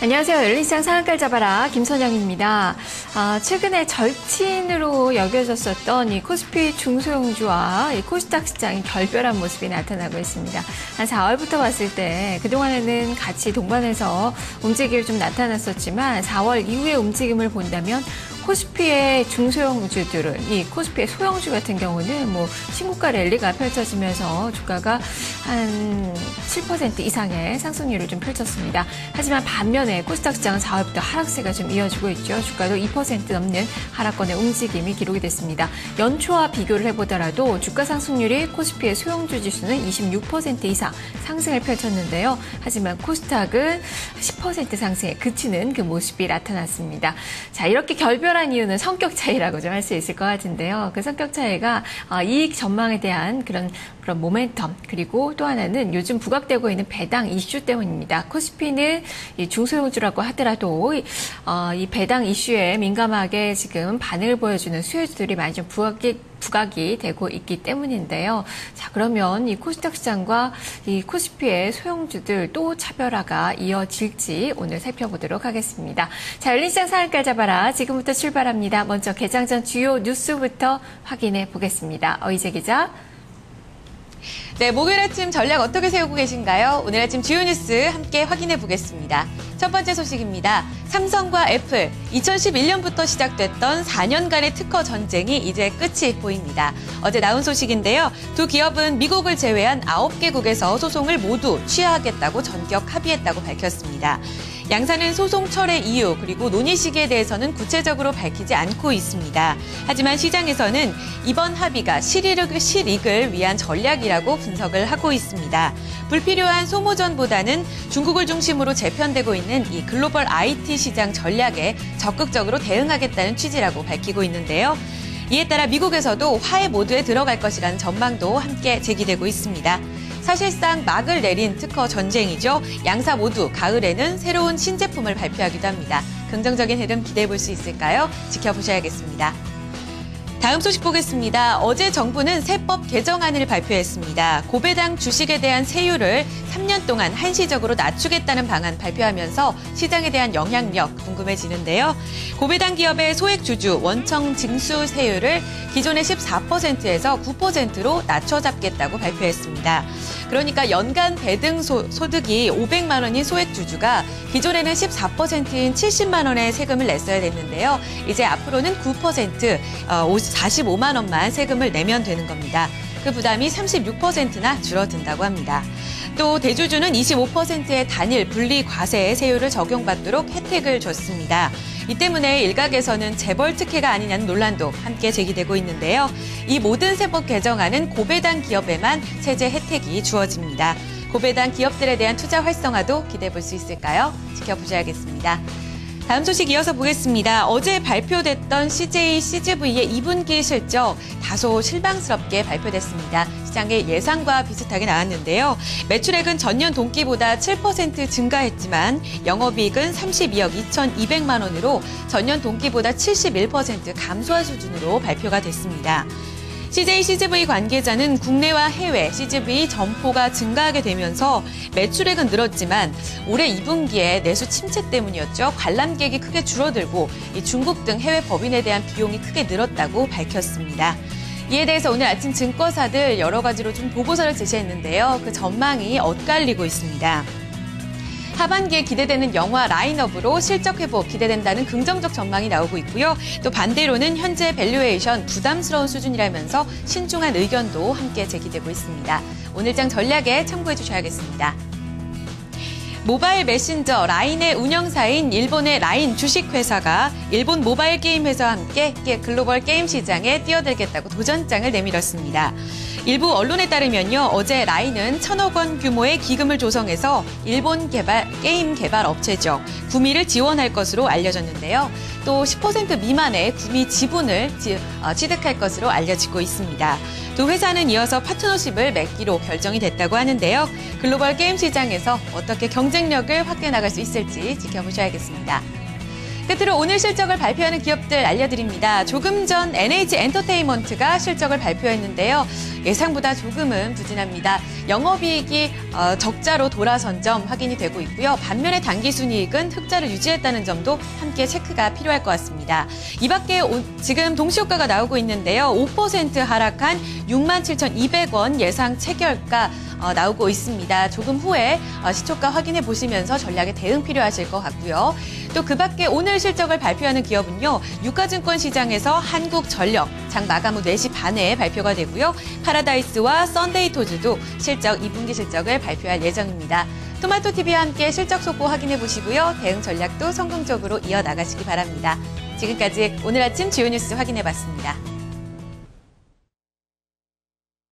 안녕하세요. 열린시장 상한가를 잡아라 김선영입니다. 최근에 절친으로 여겨졌었던 이 코스피 중소형주와 이 코스닥 시장이 결별한 모습이 나타나고 있습니다. 한 4월부터 봤을 때 그동안에는 같이 동반해서 움직임이 좀 나타났었지만 4월 이후의 움직임을 본다면 코스피의 중소형주들은 이 코스피의 소형주 같은 경우는 신고가 랠리가 펼쳐지면서 주가가 한 7% 이상의 상승률을 좀 펼쳤습니다. 하지만 반면에 코스닥 시장은 4월부터 하락세가 좀 이어지고 있죠. 주가도 2% 넘는 하락권의 움직임이 기록이 됐습니다. 연초와 비교를 해보더라도 주가 상승률이 코스피의 소형주 지수는 26% 이상 상승을 펼쳤는데요. 하지만 코스닥은 10% 상승에 그치는 그 모습이 나타났습니다. 자, 이렇게 결별한 이유는 성격 차이라고 좀 할 수 있을 것 같은데요. 그 성격 차이가 이익 전망에 대한 그런 모멘텀, 그리고 또 하나는 요즘 부각되고 있는 배당 이슈 때문입니다. 코스피는 이 중소형주라고 하더라도 이 배당 이슈에 민감하게 지금 반응을 보여주는 수혜주들이 많이 좀 부각이 되고 있기 때문인데요. 자, 그러면 이 코스닥 시장과 이 코스피의 소형주들 또 차별화가 이어질지 오늘 살펴보도록 하겠습니다. 자, 열린시장 상한가를 잡아라. 지금부터 출발합니다. 먼저 개장 전 주요 뉴스부터 확인해 보겠습니다. 어이재 기자. 네, 목요일 아침 전략 어떻게 세우고 계신가요? 오늘 아침 주요 뉴스 함께 확인해 보겠습니다. 첫 번째 소식입니다. 삼성과 애플, 2011년부터 시작됐던 4년간의 특허 전쟁이 이제 끝이 보입니다. 어제 나온 소식인데요. 두 기업은 미국을 제외한 9개국에서 소송을 모두 취하하겠다고 전격 합의했다고 밝혔습니다. 양사는 소송 철회 이유 그리고 논의 시기에 대해서는 구체적으로 밝히지 않고 있습니다. 하지만 시장에서는 이번 합의가 실익을 위한 전략이라고 분석을 하고 있습니다. 불필요한 소모전보다는 중국을 중심으로 재편되고 있는 이 글로벌 IT 시장 전략에 적극적으로 대응하겠다는 취지라고 밝히고 있는데요. 이에 따라 미국에서도 화해 모드에 들어갈 것이라는 전망도 함께 제기되고 있습니다. 사실상 막을 내린 특허 전쟁이죠. 양사 모두 가을에는 새로운 신제품을 발표하기도 합니다. 긍정적인 흐름 기대해 볼 수 있을까요? 지켜보셔야겠습니다. 다음 소식 보겠습니다. 어제 정부는 세법 개정안을 발표했습니다. 고배당 주식에 대한 세율을 3년 동안 한시적으로 낮추겠다는 방안 발표하면서 시장에 대한 영향력 궁금해지는데요. 고배당 기업의 소액 주주 원청 징수 세율을 기존의 14%에서 9%로 낮춰 잡겠다고 발표했습니다. 그러니까 연간 배등 소득이 500만 원인 소액 주주가 기존에는 14%인 70만 원의 세금을 냈어야 됐는데요. 이제 앞으로는 9%, 45만 원만 세금을 내면 되는 겁니다. 그 부담이 36%나 줄어든다고 합니다. 또 대주주는 25%의 단일 분리 과세 세율을 적용받도록 혜택을 줬습니다. 이 때문에 일각에서는 재벌 특혜가 아니냐는 논란도 함께 제기되고 있는데요. 이 모든 세법 개정안은 고배당 기업에만 세제 혜택이 주어집니다. 고배당 기업들에 대한 투자 활성화도 기대해 볼 수 있을까요? 지켜보셔야겠습니다. 다음 소식 이어서 보겠습니다. 어제 발표됐던 CJ CGV의 2분기 실적 다소 실망스럽게 발표됐습니다. 시장의 예상과 비슷하게 나왔는데요. 매출액은 전년 동기보다 7% 증가했지만 영업이익은 32억 2,200만 원으로 전년 동기보다 71% 감소한 수준으로 발표가 됐습니다. CJ CGV 관계자는 국내와 해외 CGV 점포가 증가하게 되면서 매출액은 늘었지만 올해 2분기에 내수 침체 때문이었죠. 관람객이 크게 줄어들고 이 중국 등 해외 법인에 대한 비용이 크게 늘었다고 밝혔습니다. 이에 대해서 오늘 아침 증권사들 여러 가지로 좀 보고서를 제시했는데요. 그 전망이 엇갈리고 있습니다. 하반기에 기대되는 영화 라인업으로 실적 회복 기대된다는 긍정적 전망이 나오고 있고요. 또 반대로는 현재 밸류에이션 부담스러운 수준이라면서 신중한 의견도 함께 제기되고 있습니다. 오늘장 전략에 참고해 주셔야겠습니다. 모바일 메신저 라인의 운영사인 일본의 라인 주식회사가 일본 모바일 게임 회사와 함께 글로벌 게임 시장에 뛰어들겠다고 도전장을 내밀었습니다. 일부 언론에 따르면요, 어제 라인은 1,000억 원 규모의 기금을 조성해서 일본 게임 개발 업체죠. 구미를 지원할 것으로 알려졌는데요. 또 10% 미만의 구미 지분을 취득할 것으로 알려지고 있습니다. 두 회사는 이어서 파트너십을 맺기로 결정이 됐다고 하는데요. 글로벌 게임 시장에서 어떻게 경쟁력을 확대해 나갈 수 있을지 지켜보셔야겠습니다. 끝으로 오늘 실적을 발표하는 기업들 알려드립니다. 조금 전 NH 엔터테인먼트가 실적을 발표했는데요. 예상보다 조금은 부진합니다. 영업이익이 적자로 돌아선 점 확인이 되고 있고요. 반면에 당기순이익은 흑자를 유지했다는 점도 함께 체크가 필요할 것 같습니다. 이 밖에 지금 동시효과가 나오고 있는데요. 5% 하락한 67,200원 예상 체결가 나오고 있습니다. 조금 후에 시초가 확인해 보시면서 전략에 대응 필요하실 것 같고요. 또 그 밖에 오늘 실적을 발표하는 기업은요. 유가증권 시장에서 한국전력 장 마감 후 4시 반에 발표가 되고요. 파라다이스와 썬데이토즈도 실적 2분기 실적을 발표할 예정입니다. 토마토TV와 함께 실적 속보 확인해 보시고요. 대응 전략도 성공적으로 이어나가시기 바랍니다. 지금까지 오늘 아침 주요 뉴스 확인해 봤습니다.